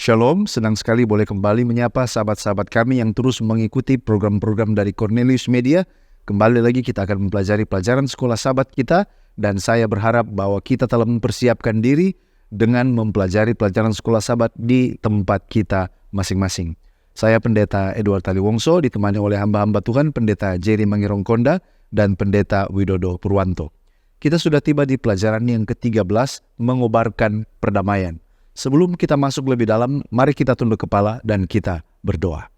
Shalom, senang sekali boleh kembali menyapa sahabat-sahabat kami yang terus mengikuti program-program dari Cornelius Media. Kembali lagi kita akan mempelajari pelajaran sekolah sahabat kita, dan saya berharap bahwa kita telah mempersiapkan diri dengan mempelajari pelajaran sekolah sahabat di tempat kita masing-masing. Saya Pendeta Edward Taliwongso, ditemani oleh hamba-hamba Tuhan Pendeta Jerry Mangirongkonda dan Pendeta Widodo Purwanto. Kita sudah tiba di pelajaran yang ke-13, mengobarkan perdamaian. Sebelum kita masuk lebih dalam, mari kita tunduk kepala dan kita berdoa.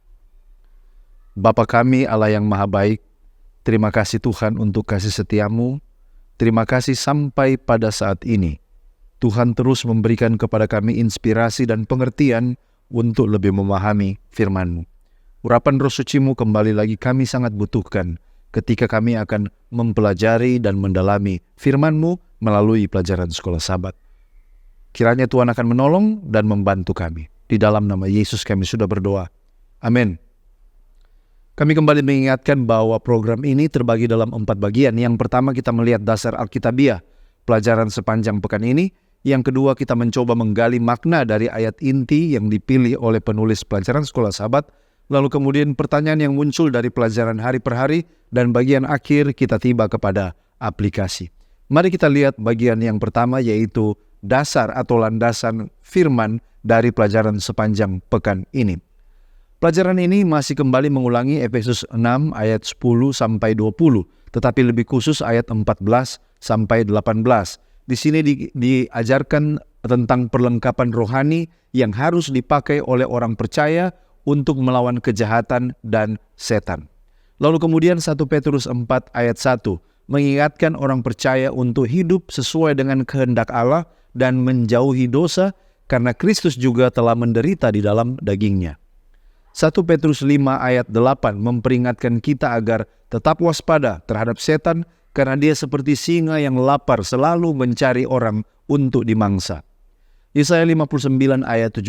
Bapa kami, Allah yang Maha Baik, terima kasih Tuhan untuk kasih setiamu. Terima kasih sampai pada saat ini. Tuhan terus memberikan kepada kami inspirasi dan pengertian untuk lebih memahami firman-Mu. Urapan Roh Suci-Mu kembali lagi kami sangat butuhkan ketika kami akan mempelajari dan mendalami firman-Mu melalui pelajaran sekolah sahabat. Kiranya Tuhan akan menolong dan membantu kami. Di dalam nama Yesus kami sudah berdoa. Amin. Kami kembali mengingatkan bahwa program ini terbagi dalam 4 bagian. Yang pertama kita melihat dasar Alkitabiah, pelajaran sepanjang pekan ini. Yang kedua kita mencoba menggali makna dari ayat inti yang dipilih oleh penulis pelajaran sekolah sahabat. Lalu kemudian pertanyaan yang muncul dari pelajaran hari per hari. Dan bagian akhir kita tiba kepada aplikasi. Mari kita lihat bagian yang pertama, yaitu dasar atau landasan firman dari pelajaran sepanjang pekan ini. Pelajaran ini masih kembali mengulangi Efesus 6 ayat 10 sampai 20, tetapi lebih khusus ayat 14 sampai 18. Di sini diajarkan tentang perlengkapan rohani yang harus dipakai oleh orang percaya untuk melawan kejahatan dan setan. Lalu kemudian 1 Petrus 4 ayat 1 mengingatkan orang percaya untuk hidup sesuai dengan kehendak Allah dan menjauhi dosa, karena Kristus juga telah menderita di dalam dagingnya. 1 Petrus 5 ayat 8 memperingatkan kita agar tetap waspada terhadap setan, karena dia seperti singa yang lapar selalu mencari orang untuk dimangsa. Yesaya 59 ayat 17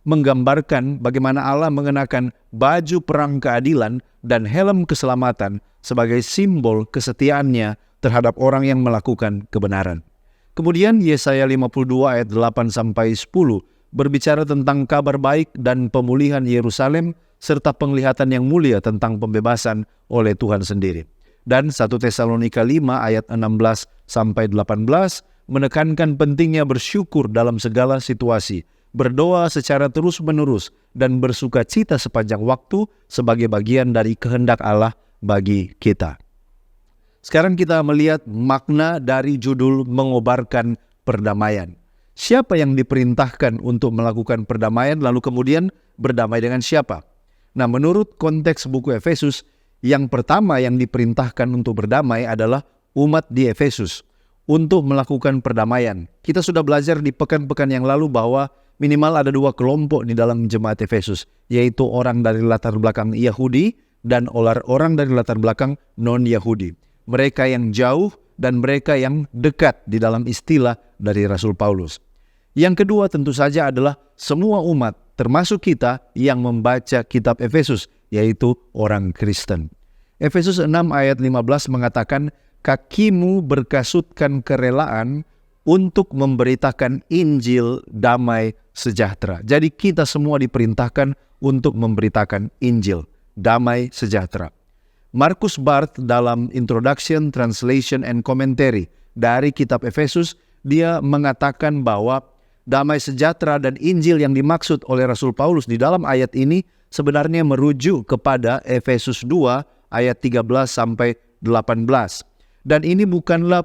menggambarkan bagaimana Allah mengenakan baju perang keadilan dan helm keselamatan sebagai simbol kesetiaannya terhadap orang yang melakukan kebenaran. Kemudian Yesaya 52 ayat 8-10 berbicara tentang kabar baik dan pemulihan Yerusalem serta penglihatan yang mulia tentang pembebasan oleh Tuhan sendiri. Dan 1 Tesalonika 5 ayat 16-18 menekankan pentingnya bersyukur dalam segala situasi, berdoa secara terus-menerus dan bersukacita sepanjang waktu sebagai bagian dari kehendak Allah bagi kita. Sekarang kita melihat makna dari judul mengobarkan perdamaian. Siapa yang diperintahkan untuk melakukan perdamaian, lalu kemudian berdamai dengan siapa? Nah, menurut konteks buku Efesus, yang pertama yang diperintahkan untuk berdamai adalah umat di Efesus untuk melakukan perdamaian. Kita sudah belajar di pekan-pekan yang lalu bahwa minimal ada 2 kelompok di dalam jemaat Efesus, yaitu orang dari latar belakang Yahudi dan orang dari latar belakang non-Yahudi. Mereka yang jauh dan mereka yang dekat di dalam istilah dari Rasul Paulus. Yang kedua tentu saja adalah semua umat, termasuk kita yang membaca kitab Efesus, yaitu orang Kristen. Efesus 6 ayat 15 mengatakan, kakimu berkasutkan kerelaan untuk memberitakan Injil damai sejahtera. Jadi kita semua diperintahkan untuk memberitakan Injil damai sejahtera. Markus Barth dalam Introduction, Translation, and Commentary dari kitab Efesus, dia mengatakan bahwa damai sejahtera dan Injil yang dimaksud oleh Rasul Paulus di dalam ayat ini sebenarnya merujuk kepada Efesus 2 ayat 13-18. Dan ini bukanlah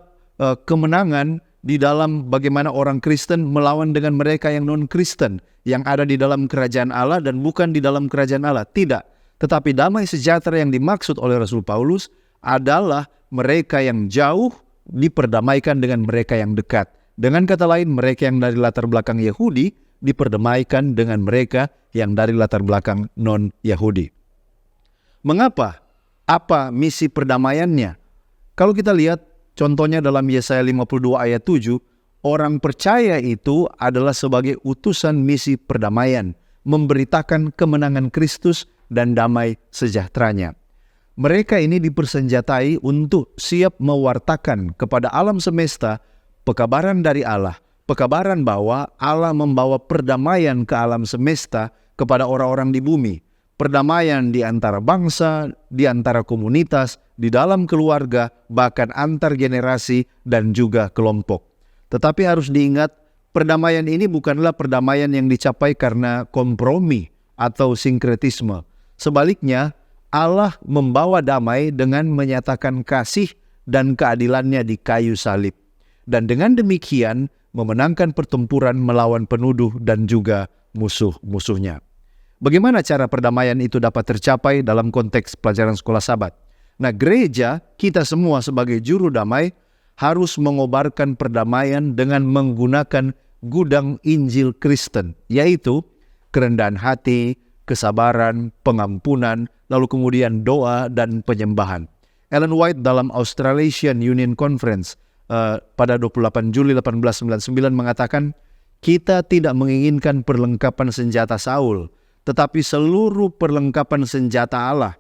kemenangan di dalam bagaimana orang Kristen melawan dengan mereka yang non-Kristen yang ada di dalam kerajaan Allah dan bukan di dalam kerajaan Allah. Tidak. Tetapi damai sejahtera yang dimaksud oleh Rasul Paulus adalah mereka yang jauh diperdamaikan dengan mereka yang dekat. Dengan kata lain, mereka yang dari latar belakang Yahudi diperdamaikan dengan mereka yang dari latar belakang non-Yahudi. Mengapa? Apa misi perdamaiannya? Kalau kita lihat contohnya dalam Yesaya 52 ayat 7, orang percaya itu adalah sebagai utusan misi perdamaian, memberitakan kemenangan Kristus dan damai sejahteranya. Mereka ini dipersenjatai untuk siap mewartakan kepada alam semesta pekabaran dari Allah Pekabaran bahwa Allah membawa perdamaian ke alam semesta kepada orang-orang di bumi. Perdamaian di antara bangsa, di antara komunitas, di dalam keluarga, bahkan antar generasi dan juga kelompok. Tetapi harus diingat, perdamaian ini bukanlah perdamaian yang dicapai karena kompromi atau sinkretisme. Sebaliknya, Allah membawa damai dengan menyatakan kasih dan keadilannya di kayu salib. Dan dengan demikian, memenangkan pertempuran melawan penuduh dan juga musuh-musuhnya. Bagaimana cara perdamaian itu dapat tercapai dalam konteks pelajaran sekolah Sabat? Nah, gereja, kita semua sebagai juru damai, harus mengobarkan perdamaian dengan menggunakan gudang Injil Kristen, yaitu kerendahan hati, kesabaran, pengampunan, lalu kemudian doa dan penyembahan. Ellen White dalam Australasian Union Conference pada 28 Juli 1899 mengatakan, kita tidak menginginkan perlengkapan senjata Saul, tetapi seluruh perlengkapan senjata Allah.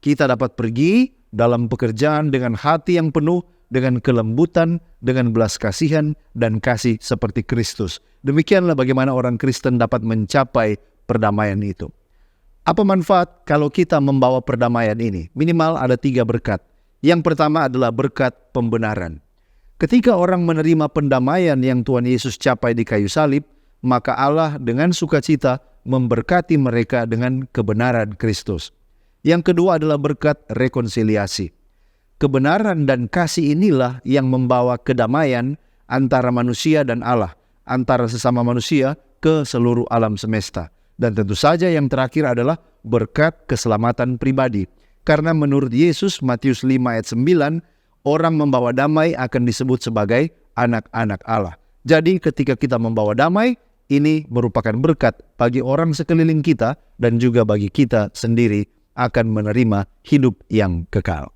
Kita dapat pergi dalam pekerjaan dengan hati yang penuh, dengan kelembutan, dengan belas kasihan, dan kasih seperti Kristus. Demikianlah bagaimana orang Kristen dapat mencapai perdamaian itu. Apa manfaat kalau kita membawa perdamaian ini? Minimal ada 3 berkat. Yang pertama adalah berkat pembenaran. Ketika orang menerima pendamaian yang Tuhan Yesus capai di kayu salib, maka Allah dengan sukacita memberkati mereka dengan kebenaran Kristus. Yang kedua adalah berkat rekonsiliasi. Kebenaran dan kasih inilah yang membawa kedamaian antara manusia dan Allah, antara sesama manusia ke seluruh alam semesta. Dan tentu saja yang terakhir adalah berkat keselamatan pribadi. Karena menurut Yesus, Matius 5 ayat 9, orang membawa damai akan disebut sebagai anak-anak Allah. Jadi ketika kita membawa damai, ini merupakan berkat bagi orang sekeliling kita dan juga bagi kita sendiri akan menerima hidup yang kekal.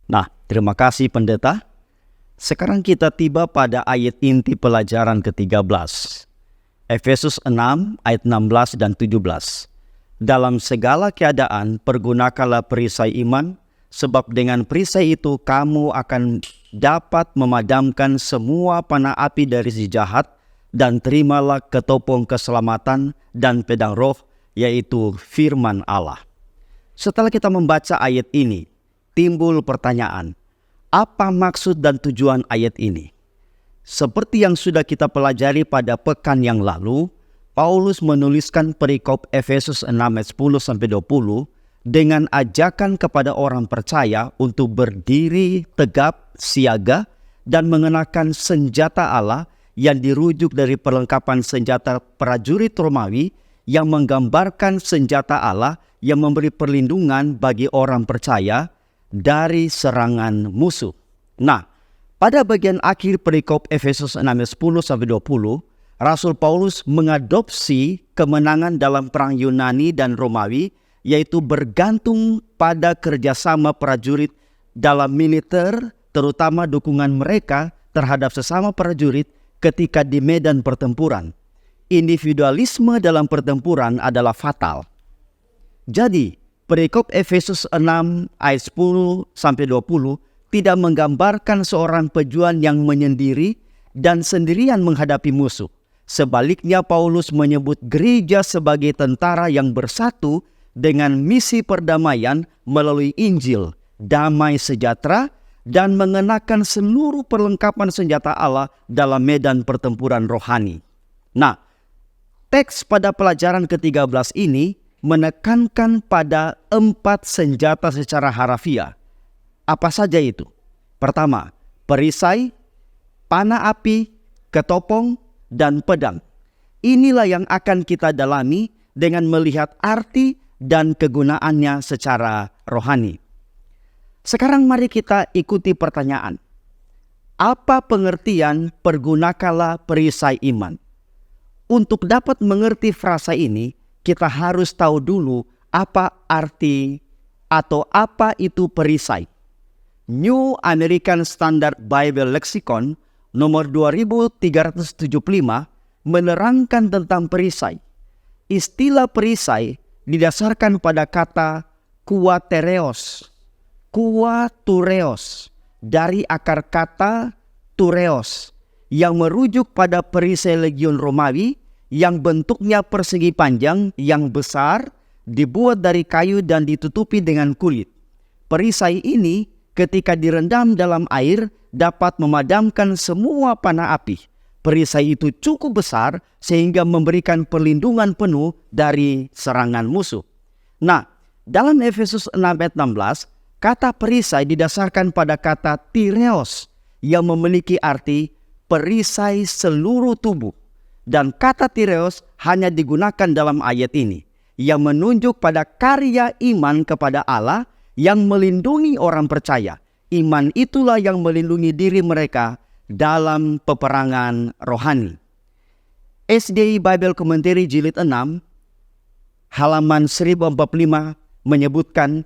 Nah, terima kasih pendeta. Sekarang kita tiba pada ayat inti pelajaran ke-13. Efesus 6 ayat 16 dan 17. Dalam segala keadaan pergunakanlah perisai iman, sebab dengan perisai itu kamu akan dapat memadamkan semua panah api dari si jahat, dan terimalah ketopong keselamatan dan pedang roh, yaitu firman Allah. Setelah kita membaca ayat ini, timbul pertanyaan, apa maksud dan tujuan ayat ini? Seperti yang sudah kita pelajari pada pekan yang lalu, Paulus menuliskan perikop Efesus 6 ayat 10-20 dengan ajakan kepada orang percaya untuk berdiri tegap, siaga, dan mengenakan senjata Allah yang dirujuk dari perlengkapan senjata prajurit Romawi yang menggambarkan senjata Allah yang memberi perlindungan bagi orang percaya dari serangan musuh. Nah, pada bagian akhir perikop Efesus 6 ayat 10-20, Rasul Paulus mengadopsi kemenangan dalam perang Yunani dan Romawi, yaitu bergantung pada kerjasama prajurit dalam militer, terutama dukungan mereka terhadap sesama prajurit ketika di medan pertempuran. Individualisme dalam pertempuran adalah fatal. Jadi, perikop Efesus 6 ayat 10-20 tidak menggambarkan seorang pejuang yang menyendiri dan sendirian menghadapi musuh. Sebaliknya, Paulus menyebut gereja sebagai tentara yang bersatu dengan misi perdamaian melalui Injil, damai sejahtera, dan mengenakan seluruh perlengkapan senjata Allah dalam medan pertempuran rohani. Nah, teks pada pelajaran ke-13 ini menekankan pada 4 senjata secara harafiah. Apa saja itu? Pertama, perisai, panah api, ketopong, dan pedang. Inilah yang akan kita dalami dengan melihat arti dan kegunaannya secara rohani. Sekarang mari kita ikuti pertanyaan. Apa pengertian pergunakanlah perisai iman? Untuk dapat mengerti frasa ini, kita harus tahu dulu apa arti atau apa itu perisai. New American Standard Bible Lexicon nomor 2375 menerangkan tentang perisai. Istilah perisai didasarkan pada kata kuatereos, kuatureos, dari akar kata tureos, yang merujuk pada perisai legiun Romawi yang bentuknya persegi panjang yang besar, dibuat dari kayu dan ditutupi dengan kulit. Perisai ini ketika direndam dalam air dapat memadamkan semua panah api. Perisai itu cukup besar sehingga memberikan perlindungan penuh dari serangan musuh. Nah, dalam Efesus 6 ayat 16, kata perisai didasarkan pada kata tireos yang memiliki arti perisai seluruh tubuh. Dan kata tireos hanya digunakan dalam ayat ini yang menunjuk pada karya iman kepada Allah yang melindungi orang percaya. Iman itulah yang melindungi diri mereka dalam peperangan rohani. SDI Bible Commentary Jilid 6 halaman 1045 menyebutkan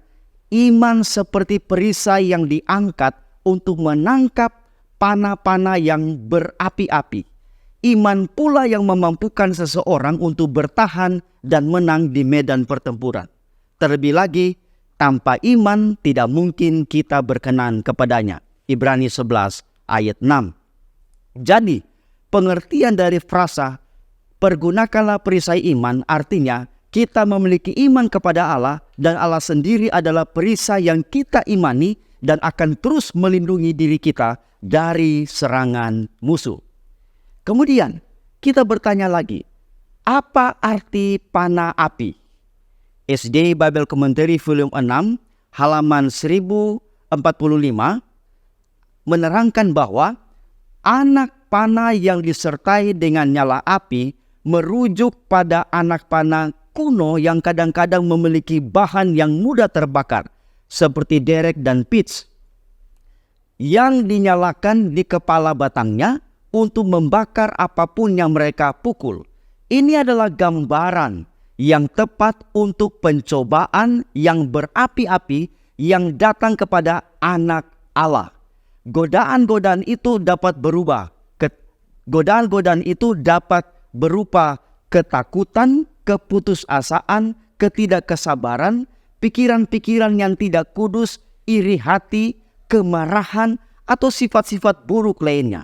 iman seperti perisai yang diangkat untuk menangkap panah-panah yang berapi-api. Iman pula yang memampukan seseorang untuk bertahan dan menang di medan pertempuran. Terlebih lagi, tanpa iman tidak mungkin kita berkenan kepadanya. Ibrani 11 ayat 6. Jadi, pengertian dari frasa pergunakanlah perisai iman artinya kita memiliki iman kepada Allah dan Allah sendiri adalah perisai yang kita imani dan akan terus melindungi diri kita dari serangan musuh. Kemudian kita bertanya lagi, apa arti panah api? SDI Bible Commentary volume 6 halaman 1045 menerangkan bahwa anak panah yang disertai dengan nyala api merujuk pada anak panah kuno yang kadang-kadang memiliki bahan yang mudah terbakar seperti derek dan pitch yang dinyalakan di kepala batangnya untuk membakar apapun yang mereka pukul. Ini adalah gambaran yang tepat untuk pencobaan yang berapi-api yang datang kepada anak Allah. Godaan-godaan itu dapat berubah. Godaan-godaan itu dapat berupa ketakutan, keputusasaan, ketidakkesabaran, pikiran-pikiran yang tidak kudus, iri hati, kemarahan, atau sifat-sifat buruk lainnya.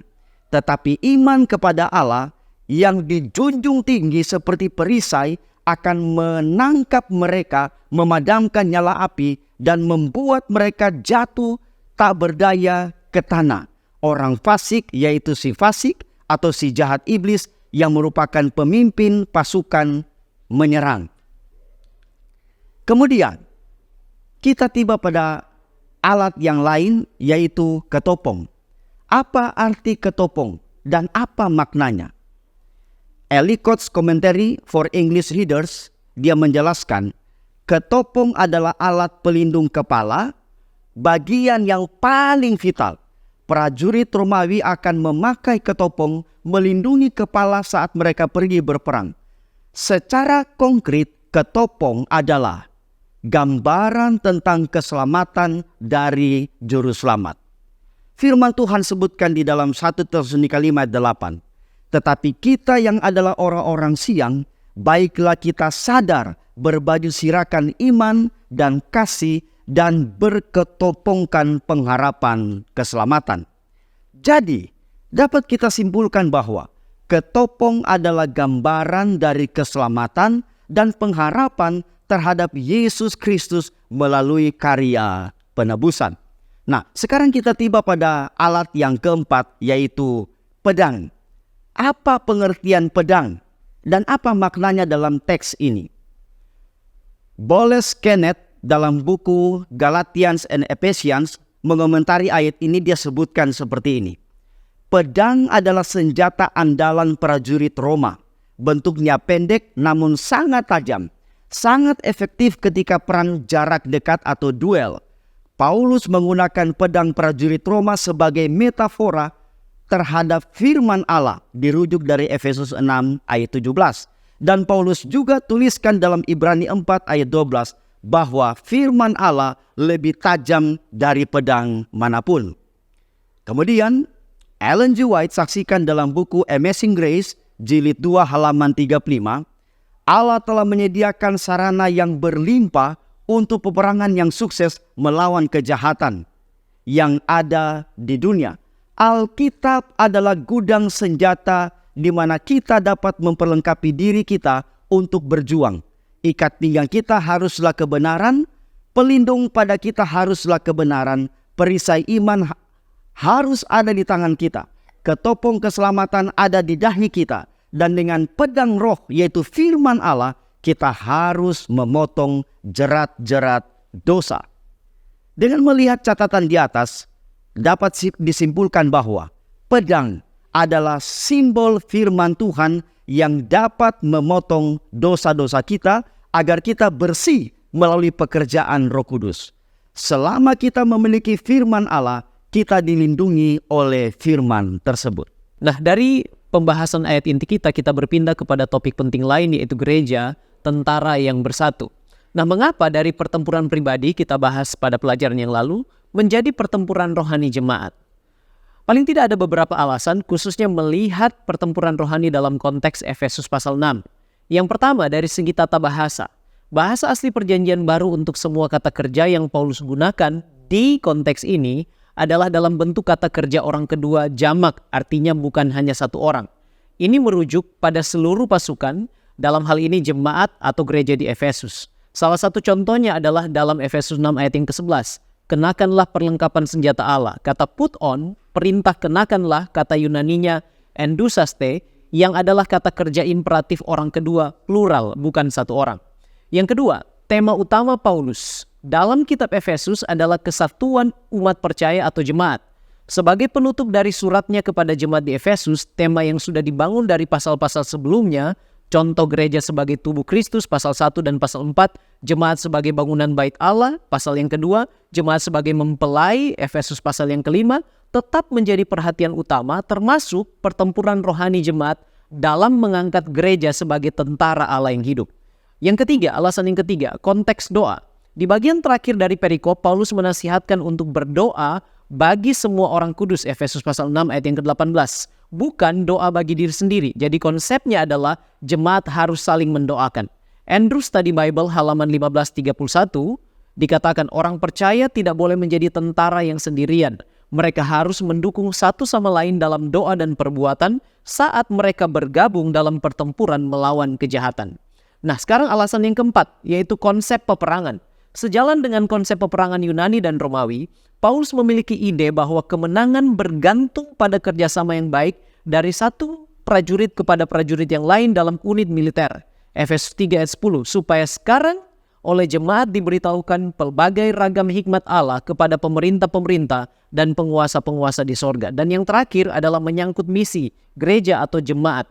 Tetapi iman kepada Allah yang dijunjung tinggi seperti perisai akan menangkap mereka, memadamkan nyala api, dan membuat mereka jatuh tak berdaya ke tanah. Orang fasik, yaitu si fasik atau si jahat iblis yang merupakan pemimpin pasukan menyerang. Kemudian, kita tiba pada alat yang lain, yaitu ketopong. Apa arti ketopong dan apa maknanya? Ellicott's Commentary for English Readers, dia menjelaskan, ketopong adalah alat pelindung kepala, bagian yang paling vital. Prajurit Romawi akan memakai ketopong melindungi kepala saat mereka pergi berperang. Secara konkret, ketopong adalah gambaran tentang keselamatan dari juru selamat. Firman Tuhan sebutkan di dalam 1 Tesalonika 5 ayat 8. Tetapi kita yang adalah orang-orang siang, baiklah kita sadar berbaju sirakan iman dan kasih dan berketopongkan pengharapan keselamatan. Jadi, dapat kita simpulkan bahwa ketopong adalah gambaran dari keselamatan dan pengharapan terhadap Yesus Kristus melalui karya penebusan. Nah, sekarang kita tiba pada alat yang keempat, yaitu pedang. Apa pengertian pedang dan apa maknanya dalam teks ini? Boles Kenneth dalam buku Galatians and Ephesians mengomentari ayat ini, dia sebutkan seperti ini. Pedang adalah senjata andalan prajurit Roma. Bentuknya pendek namun sangat tajam. Sangat efektif ketika perang jarak dekat atau duel. Paulus menggunakan pedang prajurit Roma sebagai metafora terhadap firman Allah dirujuk dari Efesus 6 ayat 17. Dan Paulus juga tuliskan dalam Ibrani 4 ayat 12 bahwa firman Allah lebih tajam dari pedang manapun. Kemudian Ellen G. White saksikan dalam buku Amazing Grace jilid 2 halaman 35, Allah telah menyediakan sarana yang berlimpah untuk peperangan yang sukses melawan kejahatan yang ada di dunia. Alkitab adalah gudang senjata di mana kita dapat memperlengkapi diri kita untuk berjuang. Ikat pinggang kita haruslah kebenaran, pelindung pada kita haruslah kebenaran, perisai iman harus ada di tangan kita, ketopong keselamatan ada di dahi kita, dan dengan pedang roh yaitu firman Allah, kita harus memotong jerat-jerat dosa. Dengan melihat catatan di atas, dapat disimpulkan bahwa pedang adalah simbol firman Tuhan yang dapat memotong dosa-dosa kita agar kita bersih melalui pekerjaan Roh Kudus. Selama kita memiliki firman Allah, kita dilindungi oleh firman tersebut. Nah, dari pembahasan ayat inti kita berpindah kepada topik penting lain, yaitu gereja, tentara yang bersatu. Nah, mengapa dari pertempuran pribadi kita bahas pada pelajaran yang lalu menjadi pertempuran rohani jemaat? Paling tidak ada beberapa alasan, khususnya melihat pertempuran rohani dalam konteks Efesus pasal 6. Yang pertama, dari segi tata bahasa. Bahasa asli perjanjian baru untuk semua kata kerja yang Paulus gunakan di konteks ini adalah dalam bentuk kata kerja orang kedua jamak, artinya bukan hanya satu orang. Ini merujuk pada seluruh pasukan, dalam hal ini jemaat atau gereja di Efesus. Salah satu contohnya adalah dalam Efesus 6 ayat yang ke-11. Kenakanlah perlengkapan senjata Allah. Kata put on, perintah kenakanlah, kata Yunaninya endusaste, yang adalah kata kerja imperatif orang kedua, plural, bukan satu orang. Yang kedua, tema utama Paulus dalam kitab Efesus adalah kesatuan umat percaya atau jemaat. Sebagai penutup dari suratnya kepada jemaat di Efesus, tema yang sudah dibangun dari pasal-pasal sebelumnya, contoh gereja sebagai tubuh Kristus, pasal 1 dan pasal 4, jemaat sebagai bangunan bait Allah, pasal yang kedua, jemaat sebagai mempelai, Efesus pasal yang kelima, tetap menjadi perhatian utama termasuk pertempuran rohani jemaat dalam mengangkat gereja sebagai tentara Allah yang hidup. Yang ketiga, alasan yang ketiga, konteks doa. Di bagian terakhir dari perikop, Paulus menasihatkan untuk berdoa bagi semua orang kudus, Efesus pasal 6 ayat yang ke-18. Bukan doa bagi diri sendiri. Jadi konsepnya adalah jemaat harus saling mendoakan. Andrew Study Bible halaman 1531 dikatakan orang percaya tidak boleh menjadi tentara yang sendirian. Mereka harus mendukung satu sama lain dalam doa dan perbuatan saat mereka bergabung dalam pertempuran melawan kejahatan. Nah, sekarang alasan yang keempat, yaitu konsep peperangan. Sejalan dengan konsep peperangan Yunani dan Romawi, Paulus memiliki ide bahwa kemenangan bergantung pada kerjasama yang baik dari satu prajurit kepada prajurit yang lain dalam unit militer. Efesus 3 ayat 10, supaya sekarang oleh jemaat diberitahukan pelbagai ragam hikmat Allah kepada pemerintah-pemerintah dan penguasa-penguasa di sorga. Dan yang terakhir adalah menyangkut misi, gereja atau jemaat.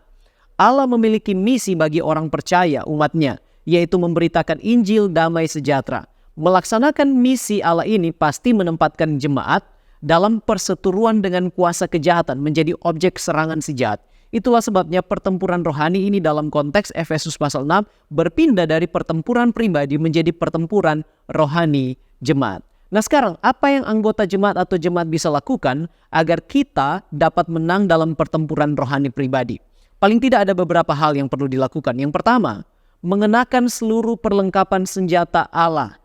Allah memiliki misi bagi orang percaya, umatnya, yaitu memberitakan Injil damai sejahtera. Melaksanakan misi Allah ini pasti menempatkan jemaat dalam perseteruan dengan kuasa kejahatan menjadi objek serangan si jahat. Itulah sebabnya pertempuran rohani ini dalam konteks Efesus pasal 6 berpindah dari pertempuran pribadi menjadi pertempuran rohani jemaat. Nah sekarang, apa yang anggota jemaat atau jemaat bisa lakukan agar kita dapat menang dalam pertempuran rohani pribadi? Paling tidak ada beberapa hal yang perlu dilakukan. Yang pertama, mengenakan seluruh perlengkapan senjata Allah.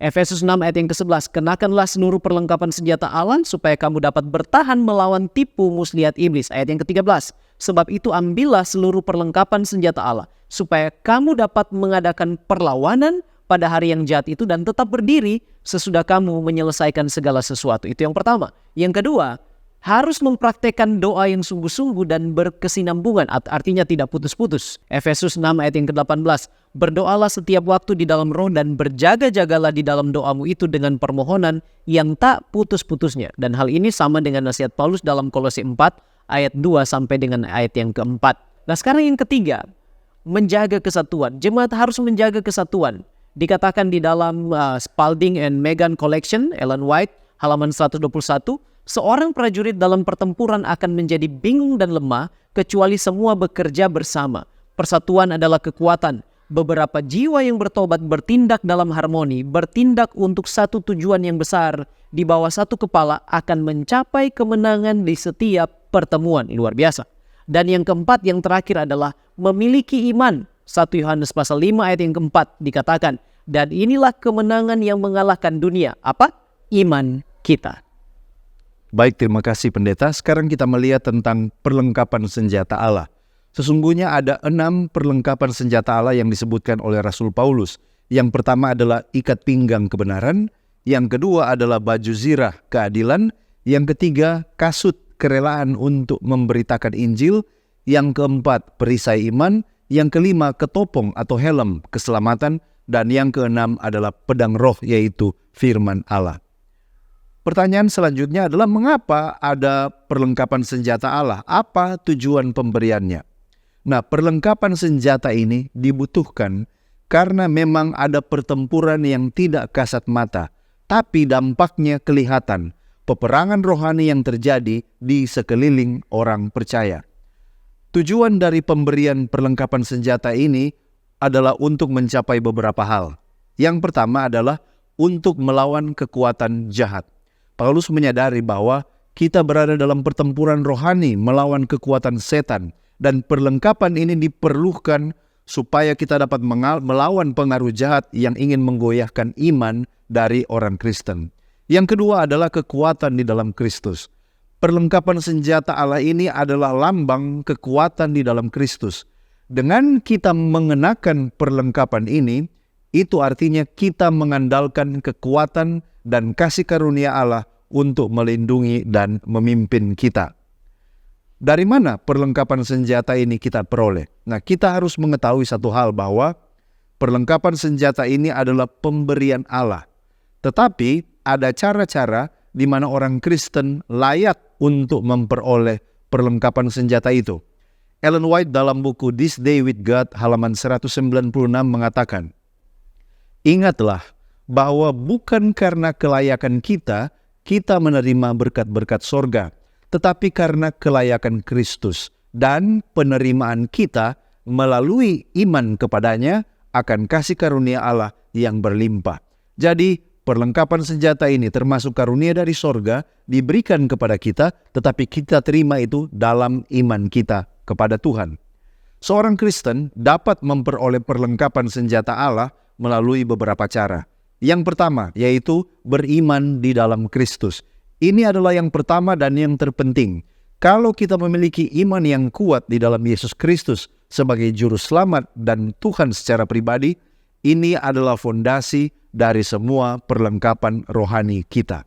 Efesus 6 ayat yang ke-11, kenakanlah seluruh perlengkapan senjata Allah supaya kamu dapat bertahan melawan tipu muslihat iblis. Ayat yang ke-13, sebab itu ambillah seluruh perlengkapan senjata Allah supaya kamu dapat mengadakan perlawanan pada hari yang jahat itu dan tetap berdiri sesudah kamu menyelesaikan segala sesuatu. Itu yang pertama. Yang kedua, harus mempraktekkan doa yang sungguh-sungguh dan berkesinambungan, artinya tidak putus-putus. Efesus 6 ayat yang ke-18, berdoalah setiap waktu di dalam roh dan berjaga-jagalah di dalam doamu itu dengan permohonan yang tak putus-putusnya. Dan hal ini sama dengan nasihat Paulus dalam Kolose 4 ayat 2 sampai dengan ayat yang keempat. Nah sekarang yang ketiga, menjaga kesatuan. Jemaat harus menjaga kesatuan. Dikatakan di dalam Spalding and Megan Collection, Ellen White, halaman 121, seorang prajurit dalam pertempuran akan menjadi bingung dan lemah kecuali semua bekerja bersama. Persatuan adalah kekuatan. Beberapa jiwa yang bertobat bertindak dalam harmoni, bertindak untuk satu tujuan yang besar, di bawah satu kepala akan mencapai kemenangan di setiap pertemuan. Ini luar biasa. Dan yang keempat, yang terakhir adalah memiliki iman. 1 Yohanes pasal 5 ayat yang keempat dikatakan, dan inilah kemenangan yang mengalahkan dunia. Apa? Iman kita. Baik, terima kasih pendeta. Sekarang kita melihat tentang perlengkapan senjata Allah. Sesungguhnya ada 6 perlengkapan senjata Allah yang disebutkan oleh Rasul Paulus. Yang pertama adalah ikat pinggang kebenaran, yang kedua adalah baju zirah keadilan, yang ketiga kasut kerelaan untuk memberitakan Injil, yang keempat perisai iman, yang kelima ketopong atau helm keselamatan, dan yang keenam adalah pedang roh yaitu firman Allah. Pertanyaan selanjutnya adalah mengapa ada perlengkapan senjata Allah? Apa tujuan pemberiannya? Nah, perlengkapan senjata ini dibutuhkan karena memang ada pertempuran yang tidak kasat mata, tapi dampaknya kelihatan. Peperangan rohani yang terjadi di sekeliling orang percaya. Tujuan dari pemberian perlengkapan senjata ini adalah untuk mencapai beberapa hal. Yang pertama adalah untuk melawan kekuatan jahat. Paulus menyadari bahwa kita berada dalam pertempuran rohani melawan kekuatan setan, dan perlengkapan ini diperlukan supaya kita dapat melawan pengaruh jahat yang ingin menggoyahkan iman dari orang Kristen. Yang kedua adalah kekuatan di dalam Kristus. Perlengkapan senjata Allah ini adalah lambang kekuatan di dalam Kristus. Dengan kita mengenakan perlengkapan ini, itu artinya kita mengandalkan kekuatan dan kasih karunia Allah untuk melindungi dan memimpin kita. Dari mana perlengkapan senjata ini kita peroleh? Nah, kita harus mengetahui satu hal bahwa perlengkapan senjata ini adalah pemberian Allah. Tetapi ada cara-cara di mana orang Kristen layak untuk memperoleh perlengkapan senjata itu. Ellen White dalam buku This Day with God halaman 196 mengatakan, "Ingatlah bahwa bukan karena kelayakan kita menerima berkat-berkat sorga, tetapi karena kelayakan Kristus dan penerimaan kita melalui iman kepadanya akan kasih karunia Allah yang berlimpah." Jadi, perlengkapan senjata ini termasuk karunia dari sorga diberikan kepada kita, tetapi kita terima itu dalam iman kita kepada Tuhan. Seorang Kristen dapat memperoleh perlengkapan senjata Allah melalui beberapa cara. Yang pertama yaitu beriman di dalam Kristus. Ini adalah yang pertama dan yang terpenting. Kalau kita memiliki iman yang kuat di dalam Yesus Kristus sebagai juru selamat dan Tuhan secara pribadi, ini adalah fondasi dari semua perlengkapan rohani kita.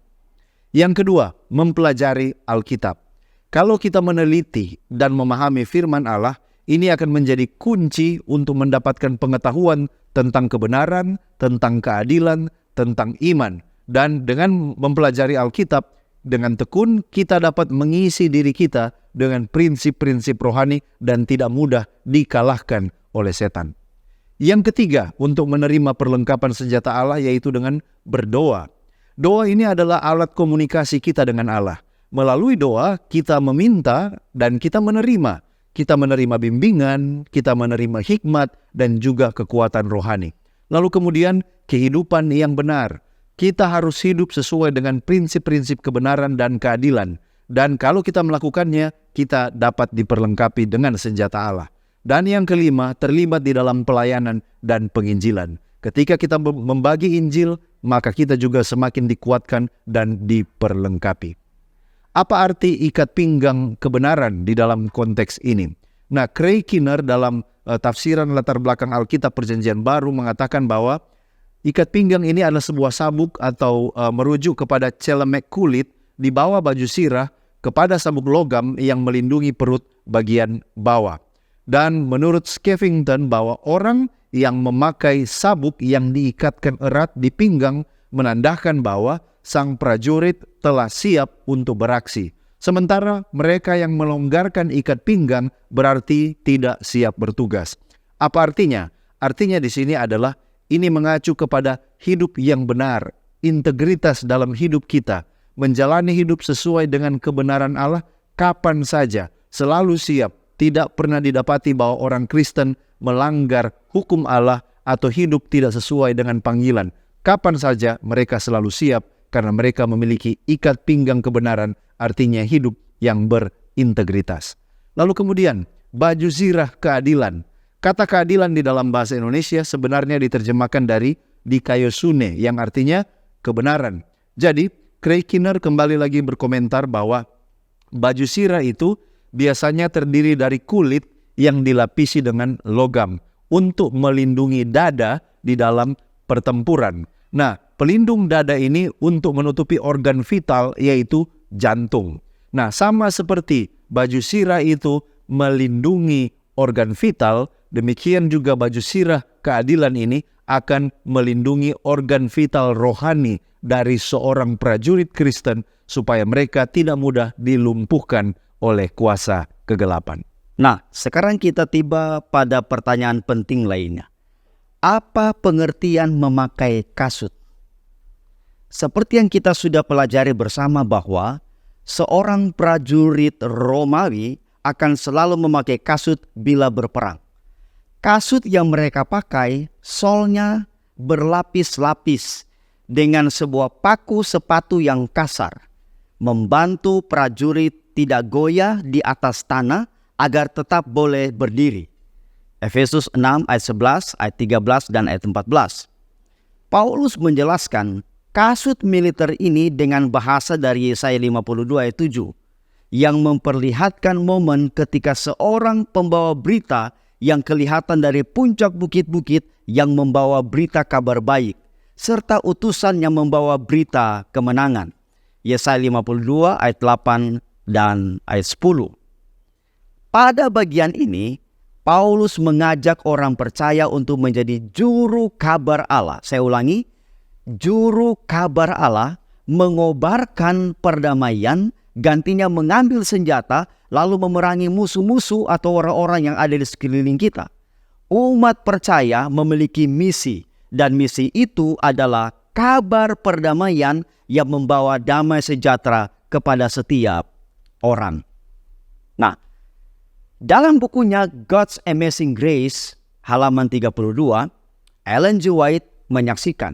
Yang kedua, mempelajari Alkitab. Kalau kita meneliti dan memahami firman Allah, ini akan menjadi kunci untuk mendapatkan pengetahuan tentang kebenaran, tentang keadilan, tentang iman. Dan dengan mempelajari Alkitab, dengan tekun kita dapat mengisi diri kita dengan prinsip-prinsip rohani dan tidak mudah dikalahkan oleh setan. Yang ketiga, untuk menerima perlengkapan senjata Allah yaitu dengan berdoa. Doa ini adalah alat komunikasi kita dengan Allah. Melalui doa, kita meminta dan kita menerima. Kita menerima bimbingan, kita menerima hikmat dan juga kekuatan rohani. Lalu kemudian, kehidupan yang benar. Kita harus hidup sesuai dengan prinsip-prinsip kebenaran dan keadilan. Dan kalau kita melakukannya, kita dapat diperlengkapi dengan senjata Allah. Dan yang kelima, terlibat di dalam pelayanan dan penginjilan. Ketika kita membagi Injil, maka kita juga semakin dikuatkan dan diperlengkapi. Apa arti ikat pinggang kebenaran di dalam konteks ini? Nah, Craig Keener dalam tafsiran latar belakang Alkitab Perjanjian Baru mengatakan bahwa ikat pinggang ini adalah sebuah sabuk atau merujuk kepada celemek kulit di bawah baju sirah kepada sabuk logam yang melindungi perut bagian bawah. Dan menurut Skeffington bahwa orang yang memakai sabuk yang diikatkan erat di pinggang menandakan bahwa sang prajurit telah siap untuk beraksi. Sementara mereka yang melonggarkan ikat pinggang berarti tidak siap bertugas. Apa artinya? Artinya di sini adalah ini mengacu kepada hidup yang benar, integritas dalam hidup kita, menjalani hidup sesuai dengan kebenaran Allah kapan saja, selalu siap. Tidak pernah didapati bahwa orang Kristen melanggar hukum Allah atau hidup tidak sesuai dengan panggilan. Kapan saja mereka selalu siap karena mereka memiliki ikat pinggang kebenaran, artinya hidup yang berintegritas. Lalu kemudian, baju zirah keadilan. Kata keadilan di dalam bahasa Indonesia sebenarnya diterjemahkan dari dikaiosune yang artinya kebenaran. Jadi, Craig Kinner kembali lagi berkomentar bahwa baju sirah itu biasanya terdiri dari kulit yang dilapisi dengan logam untuk melindungi dada di dalam pertempuran. Nah, pelindung dada ini untuk menutupi organ vital yaitu jantung. Nah, sama seperti baju sirah itu melindungi organ vital, demikian juga baju sirah keadilan ini akan melindungi organ vital rohani dari seorang prajurit Kristen supaya mereka tidak mudah dilumpuhkan oleh kuasa kegelapan. Nah, sekarang kita tiba pada pertanyaan penting lainnya. Apa pengertian memakai kasut? Seperti yang kita sudah pelajari bersama bahwa seorang prajurit Romawi akan selalu memakai kasut bila berperang. Kasut yang mereka pakai, solnya berlapis-lapis dengan sebuah paku sepatu yang kasar, membantu prajurit tidak goyah di atas tanah agar tetap boleh berdiri. Efesus 6 ayat 11, ayat 13, dan ayat 14. Paulus menjelaskan kasut militer ini dengan bahasa dari Yesaya 52 ayat 7 yang memperlihatkan momen ketika seorang pembawa berita yang kelihatan dari puncak bukit-bukit yang membawa berita kabar baik serta utusan yang membawa berita kemenangan. Yesaya 52 ayat 8 dan ayat 10. Pada bagian ini, Paulus mengajak orang percaya untuk menjadi juru kabar Allah. Saya ulangi, juru kabar Allah mengobarkan perdamaian, gantinya mengambil senjata, lalu memerangi musuh-musuh atau orang-orang yang ada di sekeliling kita. Umat percaya memiliki misi, dan misi itu adalah kabar perdamaian yang membawa damai sejahtera kepada setiap orang. Nah, dalam bukunya God's Amazing Grace, halaman 32, Ellen G. White menyaksikan,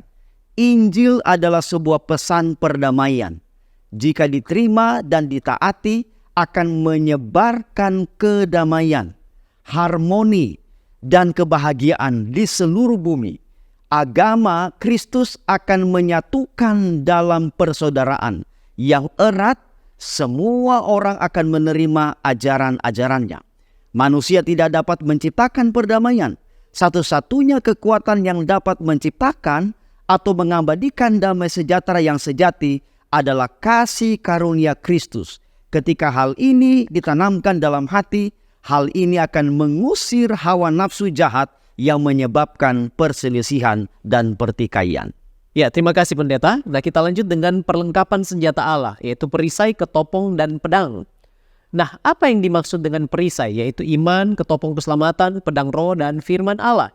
Injil adalah sebuah pesan perdamaian. Jika diterima dan ditaati, akan menyebarkan kedamaian, harmoni, dan kebahagiaan di seluruh bumi. Agama Kristus akan menyatukan dalam persaudaraan yang erat. Semua orang akan menerima ajaran-ajarannya. Manusia tidak dapat menciptakan perdamaian. Satu-satunya kekuatan yang dapat menciptakan atau mengabadikan damai sejahtera yang sejati adalah kasih karunia Kristus. Ketika hal ini ditanamkan dalam hati, hal ini akan mengusir hawa nafsu jahat yang menyebabkan perselisihan dan pertikaian. Ya, terima kasih pendeta. Nah, kita lanjut dengan perlengkapan senjata Allah, yaitu perisai, ketopong, dan pedang. Nah, apa yang dimaksud dengan perisai? Yaitu iman, ketopong keselamatan, pedang roh, dan firman Allah.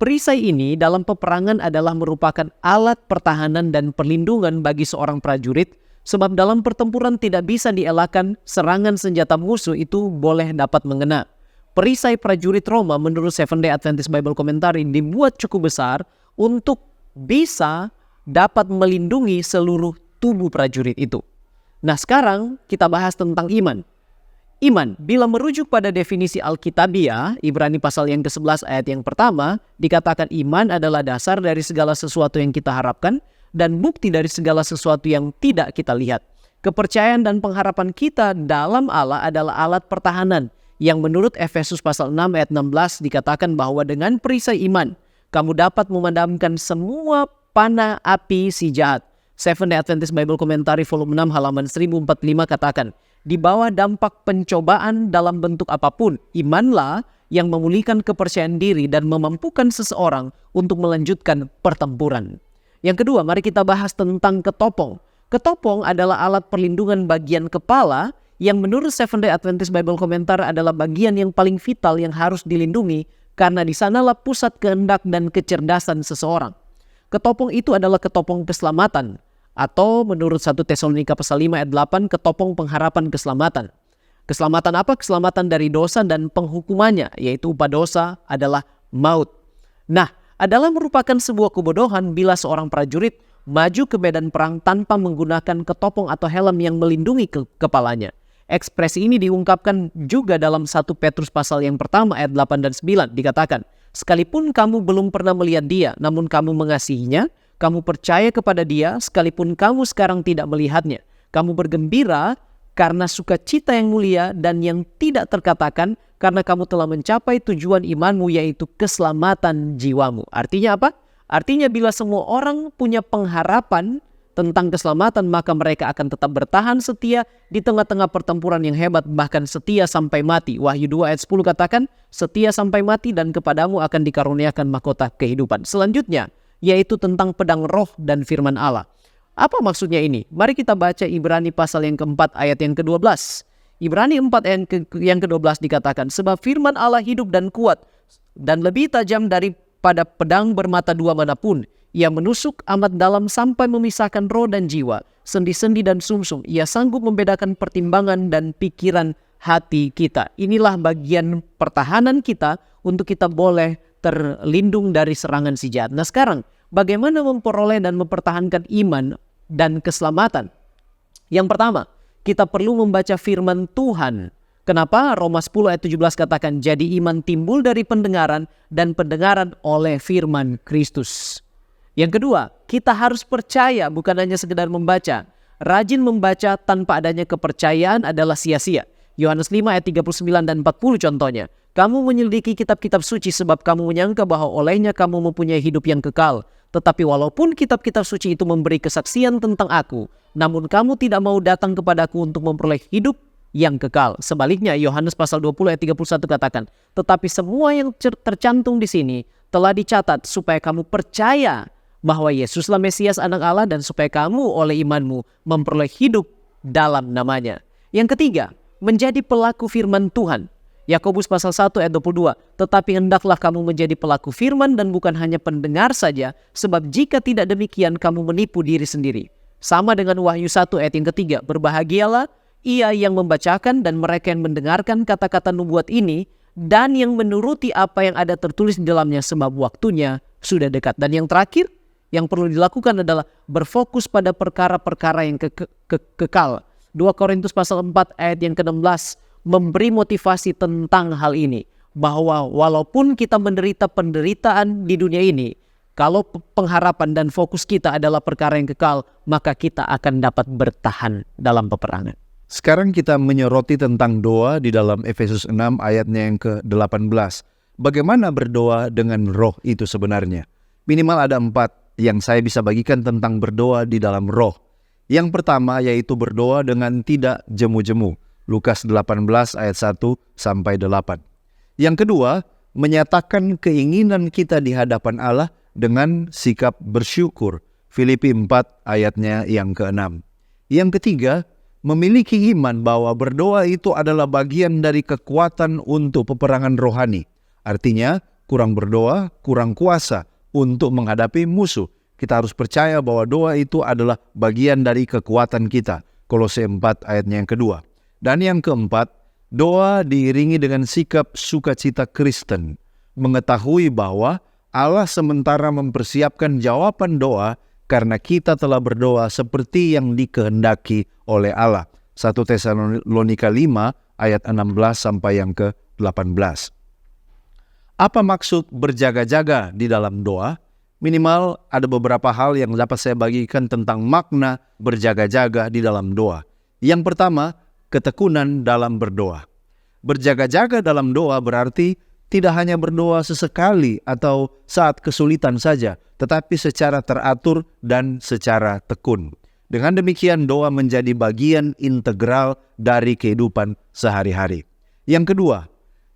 Perisai ini dalam peperangan adalah merupakan alat pertahanan dan perlindungan bagi seorang prajurit, sebab dalam pertempuran tidak bisa dielakkan serangan senjata musuh itu boleh dapat mengena. Perisai prajurit Roma menurut Seventh-day Adventist Bible Commentary dibuat cukup besar untuk bisa dapat melindungi seluruh tubuh prajurit itu. Nah, sekarang kita bahas tentang iman. Iman, bila merujuk pada definisi Alkitabiah, Ibrani pasal yang ke-11 ayat yang pertama, dikatakan iman adalah dasar dari segala sesuatu yang kita harapkan dan bukti dari segala sesuatu yang tidak kita lihat. Kepercayaan dan pengharapan kita dalam Allah adalah alat pertahanan yang menurut Efesus pasal 6 ayat 16 dikatakan bahwa dengan perisai iman, kamu dapat memadamkan semua panah api si jahat. Seventh-day Adventist Bible Commentary volume 6 halaman 1045 katakan, di bawah dampak pencobaan dalam bentuk apapun, imanlah yang memulihkan kepercayaan diri dan memampukan seseorang untuk melanjutkan pertempuran. Yang kedua, mari kita bahas tentang ketopong. Ketopong adalah alat perlindungan bagian kepala yang menurut Seventh-day Adventist Bible Commentary adalah bagian yang paling vital yang harus dilindungi karena di sanalah pusat kehendak dan kecerdasan seseorang. Ketopong itu adalah ketopong keselamatan, atau menurut 1 Tesalonika pasal 5 ayat 8, ketopong pengharapan keselamatan. Keselamatan apa? Keselamatan dari dosa dan penghukumannya, yaitu upah dosa adalah maut. Nah, adalah merupakan sebuah kebodohan bila seorang prajurit maju ke medan perang tanpa menggunakan ketopong atau helm yang melindungi kepalanya. Ekspresi ini diungkapkan juga dalam 1 Petrus pasal yang pertama ayat 8 dan 9 dikatakan, sekalipun kamu belum pernah melihat dia, namun kamu mengasihinya, Kamu percaya kepada Dia sekalipun kamu sekarang tidak melihatnya. Kamu bergembira karena sukacita yang mulia dan yang tidak terkatakan karena kamu telah mencapai tujuan imanmu, yaitu keselamatan jiwamu. Artinya apa? Artinya bila semua orang punya pengharapan tentang keselamatan, maka mereka akan tetap bertahan setia di tengah-tengah pertempuran yang hebat, bahkan setia sampai mati. Wahyu 2 ayat 10 katakan, setia sampai mati dan kepadamu akan dikaruniakan mahkota kehidupan. Selanjutnya, yaitu tentang pedang roh dan firman Allah. Apa maksudnya ini? Mari kita baca Ibrani pasal yang keempat ayat yang ke-12. Ibrani 4 ayat yang ke-12 dikatakan, sebab firman Allah hidup dan kuat dan lebih tajam daripada pedang bermata dua manapun. Ia menusuk amat dalam sampai memisahkan roh dan jiwa, sendi-sendi dan sumsum. Ia sanggup membedakan pertimbangan dan pikiran hati kita. Inilah bagian pertahanan kita untuk kita boleh terlindung dari serangan si jahat. Nah sekarang, bagaimana memperoleh dan mempertahankan iman dan keselamatan? Yang pertama, kita perlu membaca firman Tuhan. Kenapa? Roma 10 ayat 17 katakan, jadi iman timbul dari pendengaran dan pendengaran oleh firman Kristus. Yang kedua, kita harus percaya, bukan hanya sekedar membaca. Rajin membaca tanpa adanya kepercayaan adalah sia-sia. Yohanes 5 ayat 39 dan 40 contohnya. Kamu menyelidiki kitab-kitab suci sebab kamu menyangka bahwa olehnya kamu mempunyai hidup yang kekal. Tetapi walaupun kitab-kitab suci itu memberi kesaksian tentang aku, namun kamu tidak mau datang kepadaku untuk memperoleh hidup yang kekal. Sebaliknya, Yohanes pasal 20 ayat 31 katakan, tetapi semua yang tercantum di sini telah dicatat supaya kamu percaya bahwa Yesuslah Mesias anak Allah dan supaya kamu oleh imanmu memperoleh hidup dalam namanya. Yang ketiga, menjadi pelaku firman Tuhan. Yakobus pasal 1 ayat 22, tetapi hendaklah kamu menjadi pelaku firman dan bukan hanya pendengar saja, sebab jika tidak demikian kamu menipu diri sendiri. Sama dengan Wahyu 1 ayat yang ketiga, berbahagialah ia yang membacakan dan mereka yang mendengarkan kata-kata nubuat ini dan yang menuruti apa yang ada tertulis di dalamnya, sebab waktunya sudah dekat. Dan yang terakhir, yang perlu dilakukan adalah berfokus pada perkara-perkara yang kekal. 2 Korintus pasal 4 ayat yang ke-16 memberi motivasi tentang hal ini. Bahwa walaupun kita menderita penderitaan di dunia ini, kalau pengharapan dan fokus kita adalah perkara yang kekal, maka kita akan dapat bertahan dalam peperangan. Sekarang kita menyoroti tentang doa di dalam Efesus 6 ayatnya yang ke-18. Bagaimana berdoa dengan roh itu sebenarnya? Minimal ada 4 yang saya bisa bagikan tentang berdoa di dalam roh. Yang pertama yaitu berdoa dengan tidak jemu-jemu. Lukas 18 ayat 1 sampai 8. Yang kedua, menyatakan keinginan kita di hadapan Allah dengan sikap bersyukur. Filipi 4 ayatnya yang ke-6. Yang ketiga, memiliki iman bahwa berdoa itu adalah bagian dari kekuatan untuk peperangan rohani. Artinya, kurang berdoa, kurang kuasa untuk menghadapi musuh. Kita harus percaya bahwa doa itu adalah bagian dari kekuatan kita. Kolose 4 ayatnya yang kedua. Dan yang keempat, doa diiringi dengan sikap sukacita Kristen. Mengetahui bahwa Allah sementara mempersiapkan jawaban doa karena kita telah berdoa seperti yang dikehendaki oleh Allah. 1 Tesalonika 5 ayat 16 sampai yang ke-18. Apa maksud berjaga-jaga di dalam doa? Minimal ada beberapa hal yang dapat saya bagikan tentang makna berjaga-jaga di dalam doa. Yang pertama, ketekunan dalam berdoa. Berjaga-jaga dalam doa berarti tidak hanya berdoa sesekali atau saat kesulitan saja, tetapi secara teratur dan secara tekun. Dengan demikian doa menjadi bagian integral dari kehidupan sehari-hari. Yang kedua,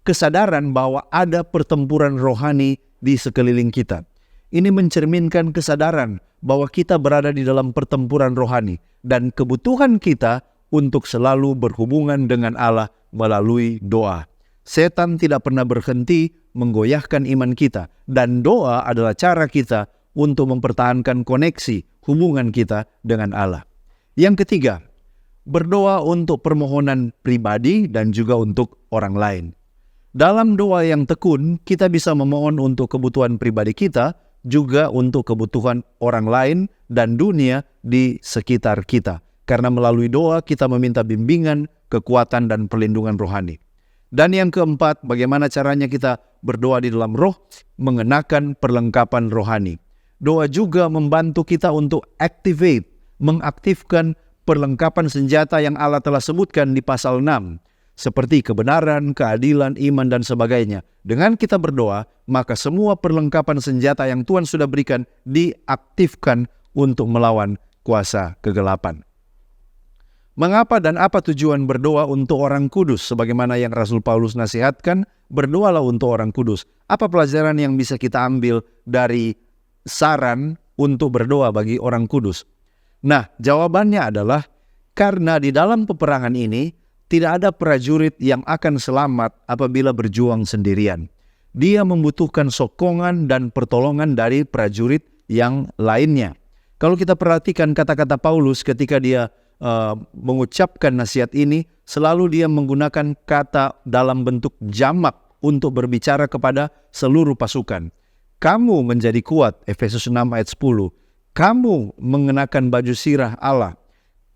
kesadaran bahwa ada pertempuran rohani di sekeliling kita. Ini mencerminkan kesadaran bahwa kita berada di dalam pertempuran rohani dan kebutuhan kita untuk selalu berhubungan dengan Allah melalui doa. Setan tidak pernah berhenti menggoyahkan iman kita dan doa adalah cara kita untuk mempertahankan koneksi hubungan kita dengan Allah. Yang ketiga, berdoa untuk permohonan pribadi dan juga untuk orang lain. Dalam doa yang tekun, kita bisa memohon untuk kebutuhan pribadi kita, juga untuk kebutuhan orang lain dan dunia di sekitar kita. Karena melalui doa kita meminta bimbingan, kekuatan, dan perlindungan rohani. Dan yang keempat, bagaimana caranya kita berdoa di dalam roh? Mengenakan perlengkapan rohani. doa juga membantu kita untuk mengaktifkan perlengkapan senjata yang Allah telah sebutkan di pasal 6. Seperti kebenaran, keadilan, iman, dan sebagainya. Dengan kita berdoa, maka semua perlengkapan senjata yang Tuhan sudah berikan diaktifkan untuk melawan kuasa kegelapan. Mengapa dan apa tujuan berdoa untuk orang kudus? Sebagaimana yang Rasul Paulus nasihatkan, berdoalah untuk orang kudus. Apa pelajaran yang bisa kita ambil dari saran untuk berdoa bagi orang kudus? Nah, jawabannya adalah karena di dalam peperangan ini tidak ada prajurit yang akan selamat apabila berjuang sendirian. Dia membutuhkan sokongan dan pertolongan dari prajurit yang lainnya. Kalau kita perhatikan kata-kata Paulus ketika dia mengucapkan nasihat ini, selalu dia menggunakan kata dalam bentuk jamak untuk berbicara kepada seluruh pasukan. Kamu menjadi kuat, Efesus 6 ayat 10. Kamu mengenakan baju sirah Allah.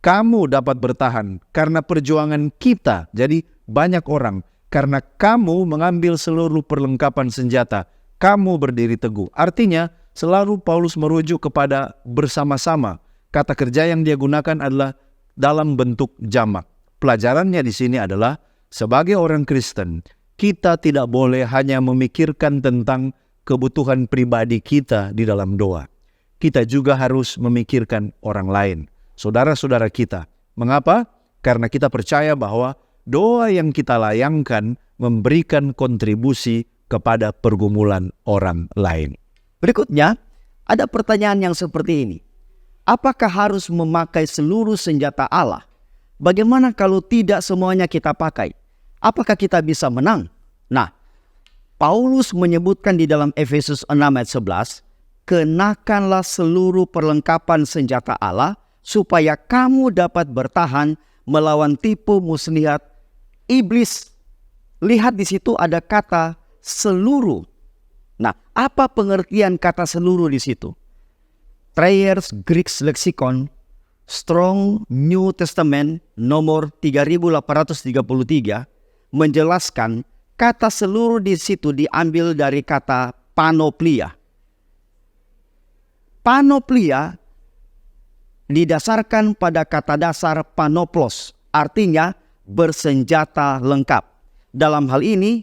Kamu dapat bertahan karena perjuangan kita, jadi banyak orang. Karena kamu mengambil seluruh perlengkapan senjata, kamu berdiri teguh. Artinya, selalu Paulus merujuk kepada bersama-sama. Kata kerja yang dia gunakan adalah dalam bentuk jamak. Pelajarannya di sini adalah, sebagai orang Kristen, kita tidak boleh hanya memikirkan tentang kebutuhan pribadi kita di dalam doa. Kita juga harus memikirkan orang lain, saudara-saudara kita. Mengapa? Karena kita percaya bahwa doa yang kita layangkan memberikan kontribusi kepada pergumulan orang lain. Berikutnya, ada pertanyaan yang seperti ini. Apakah harus memakai seluruh senjata Allah? Bagaimana kalau tidak semuanya kita pakai? Apakah kita bisa menang? Nah, Paulus menyebutkan di dalam Efesus 6 ayat 11, kenakanlah seluruh perlengkapan senjata Allah supaya kamu dapat bertahan melawan tipu muslihat iblis. Lihat di situ ada kata seluruh. Nah, apa pengertian kata seluruh di situ? Trayer's Greek Lexicon, Strong New Testament nomor 3833 menjelaskan kata seluruh di situ diambil dari kata panoplia. Panoplia didasarkan pada kata dasar panoplos, artinya bersenjata lengkap. Dalam hal ini,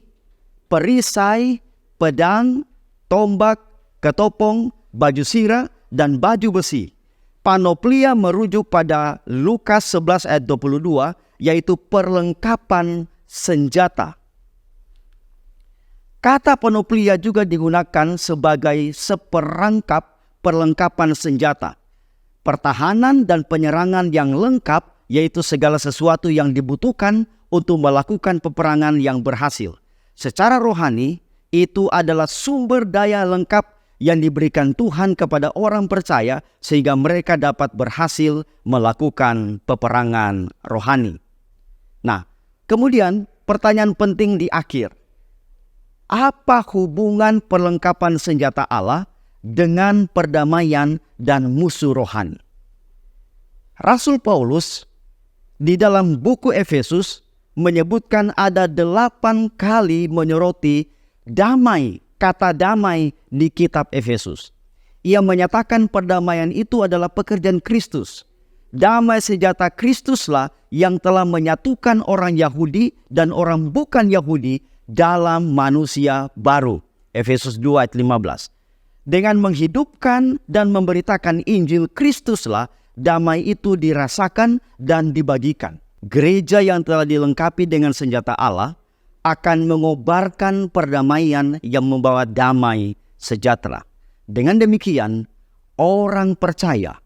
perisai, pedang, tombak, ketopong, baju sirah, dan baju besi. Panoplia merujuk pada Lukas 11 ayat 22, yaitu perlengkapan senjata. Kata panoplia juga digunakan sebagai seperangkap perlengkapan senjata. Pertahanan dan penyerangan yang lengkap, yaitu segala sesuatu yang dibutuhkan untuk melakukan peperangan yang berhasil. Secara rohani, itu adalah sumber daya lengkap yang diberikan Tuhan kepada orang percaya sehingga mereka dapat berhasil melakukan peperangan rohani. Nah, kemudian pertanyaan penting di akhir. Apa hubungan perlengkapan senjata Allah dengan perdamaian dan musuh rohani? Rasul Paulus di dalam buku Efesus menyebutkan ada 8 kali menyoroti damai, kata damai di kitab Efesus. Ia menyatakan perdamaian itu adalah pekerjaan Kristus. Damai sejahtera Kristuslah yang telah menyatukan orang Yahudi dan orang bukan Yahudi dalam manusia baru. Efesus 2 ayat 15. Dengan menghidupkan dan memberitakan Injil Kristuslah damai itu dirasakan dan dibagikan. Gereja yang telah dilengkapi dengan senjata Allah akan mengobarkan perdamaian yang membawa damai sejahtera. Dengan demikian, orang percaya,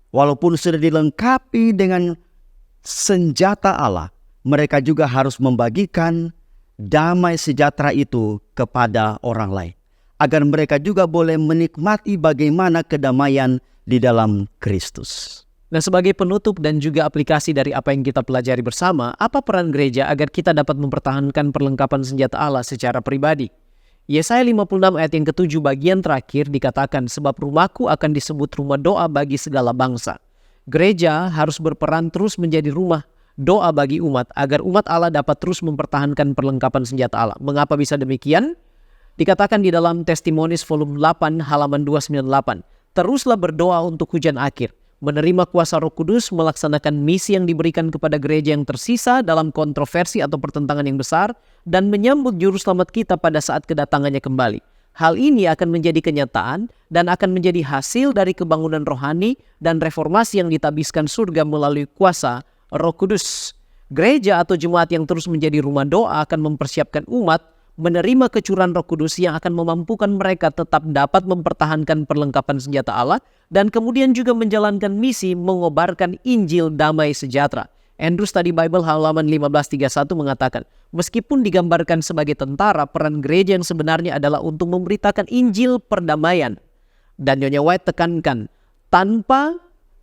walaupun sudah dilengkapi dengan senjata Allah, mereka juga harus membagikan damai sejahtera itu kepada orang lain, agar mereka juga boleh menikmati bagaimana kedamaian di dalam Kristus. Nah, sebagai penutup dan juga aplikasi dari apa yang kita pelajari bersama, apa peran gereja agar kita dapat mempertahankan perlengkapan senjata Allah secara pribadi? Yesaya 56 ayat yang ke-7 bagian terakhir dikatakan, sebab rumahku akan disebut rumah doa bagi segala bangsa. Gereja harus berperan terus menjadi rumah doa bagi umat, agar umat Allah dapat terus mempertahankan perlengkapan senjata Allah. Mengapa bisa demikian? Dikatakan di dalam Testimonies volume 8 halaman 298. teruslah berdoa untuk hujan akhir, menerima kuasa Roh Kudus, melaksanakan misi yang diberikan kepada gereja yang tersisa dalam kontroversi atau pertentangan yang besar, dan menyambut juru selamat kita pada saat kedatangannya kembali. Hal ini akan menjadi kenyataan dan akan menjadi hasil dari kebangunan rohani dan reformasi yang ditabiskan surga melalui kuasa Roh Kudus. Gereja atau jemaat yang terus menjadi rumah doa akan mempersiapkan umat menerima kecurahan Roh Kudus yang akan memampukan mereka tetap dapat mempertahankan perlengkapan senjata Allah dan kemudian juga menjalankan misi mengobarkan Injil damai sejahtera. Andrews Study Bible halaman 1531 mengatakan, meskipun digambarkan sebagai tentara, peran gereja yang sebenarnya adalah untuk memberitakan Injil perdamaian. Dan Nyonya White tekankan, tanpa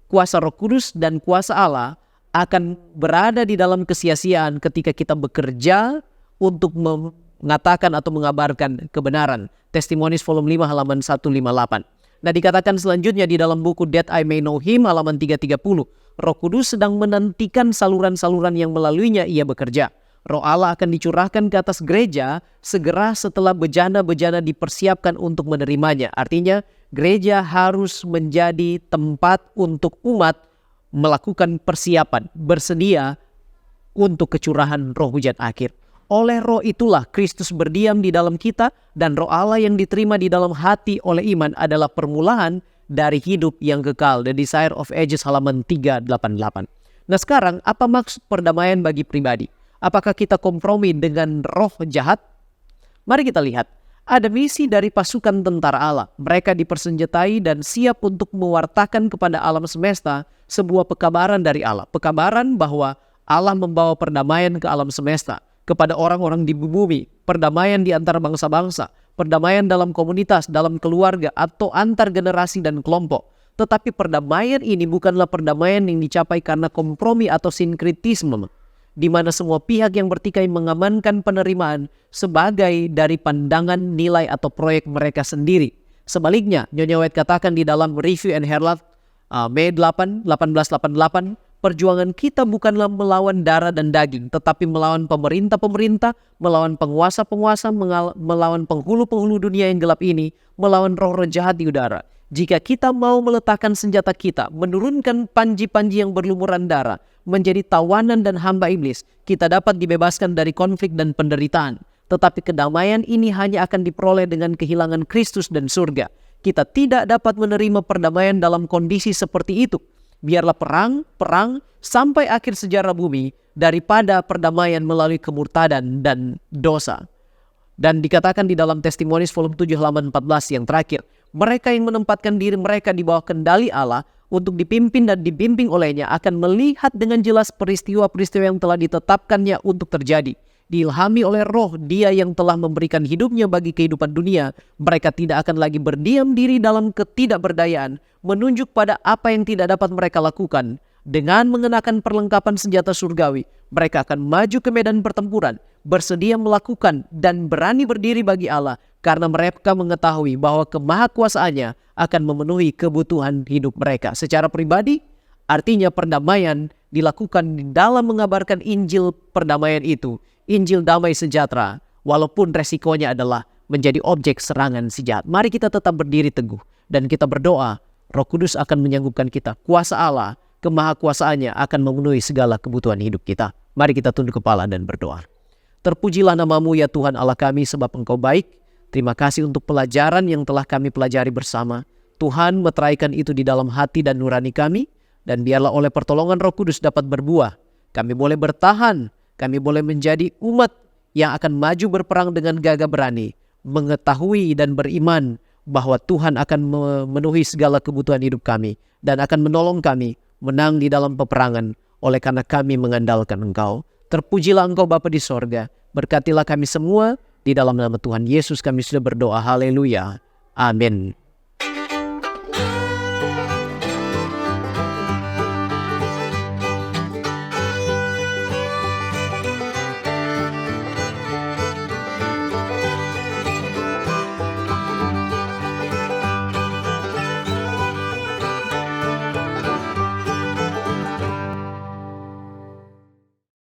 kuasa Roh Kudus dan kuasa Allah akan berada di dalam kesia-siaan ketika kita bekerja untuk mengatakan atau mengabarkan kebenaran. Testimonies volume 5 halaman 158. Nah, dikatakan selanjutnya di dalam buku That I May Know Him halaman 330, Roh Kudus sedang menantikan saluran-saluran yang melaluinya ia bekerja. Roh Allah akan dicurahkan ke atas gereja segera setelah bejana-bejana dipersiapkan untuk menerimanya. Artinya, gereja harus menjadi tempat untuk umat melakukan persiapan, bersedia untuk kecurahan roh hujan akhir. Oleh roh itulah Kristus berdiam di dalam kita, dan roh Allah yang diterima di dalam hati oleh iman adalah permulaan dari hidup yang kekal. The Desire of Ages halaman 388. Nah, sekarang apa maksud perdamaian bagi pribadi? Apakah kita kompromi dengan roh jahat? Mari kita lihat. Ada misi dari pasukan tentara Allah. Mereka dipersenjatai dan siap untuk mewartakan kepada alam semesta sebuah pekabaran dari Allah. Pekabaran bahwa Allah membawa perdamaian ke alam semesta, kepada orang-orang di bumi, perdamaian di antara bangsa-bangsa, perdamaian dalam komunitas, dalam keluarga, atau antar generasi dan kelompok. Tetapi perdamaian ini bukanlah perdamaian yang dicapai karena kompromi atau sinkretisme, di mana semua pihak yang bertikai mengamankan penerimaan sebagai dari pandangan, nilai, atau proyek mereka sendiri. Sebaliknya, Nyonya White katakan di dalam Review and Herald, Mei 8, 1888, perjuangan kita bukanlah melawan darah dan daging, tetapi melawan pemerintah-pemerintah, melawan penguasa-penguasa, melawan penghulu-penghulu dunia yang gelap ini, melawan roh-roh jahat di udara. Jika kita mau meletakkan senjata kita, menurunkan panji-panji yang berlumuran darah, menjadi tawanan dan hamba iblis, kita dapat dibebaskan dari konflik dan penderitaan. Tetapi kedamaian ini hanya akan diperoleh dengan kehilangan Kristus dan surga. Kita tidak dapat menerima perdamaian dalam kondisi seperti itu. Biarlah perang sampai akhir sejarah bumi daripada perdamaian melalui kemurtadan dan dosa. Dan dikatakan di dalam Testimonies volume 7 halaman 14 yang terakhir, mereka yang menempatkan diri mereka di bawah kendali Allah untuk dipimpin dan dibimbing olehnya akan melihat dengan jelas peristiwa-peristiwa yang telah ditetapkannya untuk terjadi. Diilhami oleh roh Dia yang telah memberikan hidupnya bagi kehidupan dunia, mereka tidak akan lagi berdiam diri dalam ketidakberdayaan, menunjuk pada apa yang tidak dapat mereka lakukan. Dengan mengenakan perlengkapan senjata surgawi, mereka akan maju ke medan pertempuran, bersedia melakukan dan berani berdiri bagi Allah, karena mereka mengetahui bahwa kemahakuasaannya akan memenuhi kebutuhan hidup mereka. Secara pribadi, artinya perdamaian dilakukan di dalam mengabarkan Injil perdamaian itu, Injil damai sejahtera, walaupun resikonya adalah menjadi objek serangan si jahat. Mari kita tetap berdiri teguh dan kita berdoa, Roh Kudus akan menyanggupkan kita. Kuasa Allah, kemahakuasaannya akan memenuhi segala kebutuhan hidup kita. Mari kita tunduk kepala dan berdoa. Terpujilah nama-Mu ya Tuhan Allah kami, sebab Engkau baik. Terima kasih untuk pelajaran yang telah kami pelajari bersama. Tuhan meteraikan itu di dalam hati dan nurani kami, dan biarlah oleh pertolongan Roh Kudus dapat berbuah. Kami boleh bertahan, kami boleh menjadi umat yang akan maju berperang dengan gagah berani, mengetahui dan beriman bahwa Tuhan akan memenuhi segala kebutuhan hidup kami dan akan menolong kami menang di dalam peperangan oleh karena kami mengandalkan Engkau. Terpujilah Engkau Bapa di sorga, berkatilah kami semua, di dalam nama Tuhan Yesus kami sudah berdoa, haleluya, amin.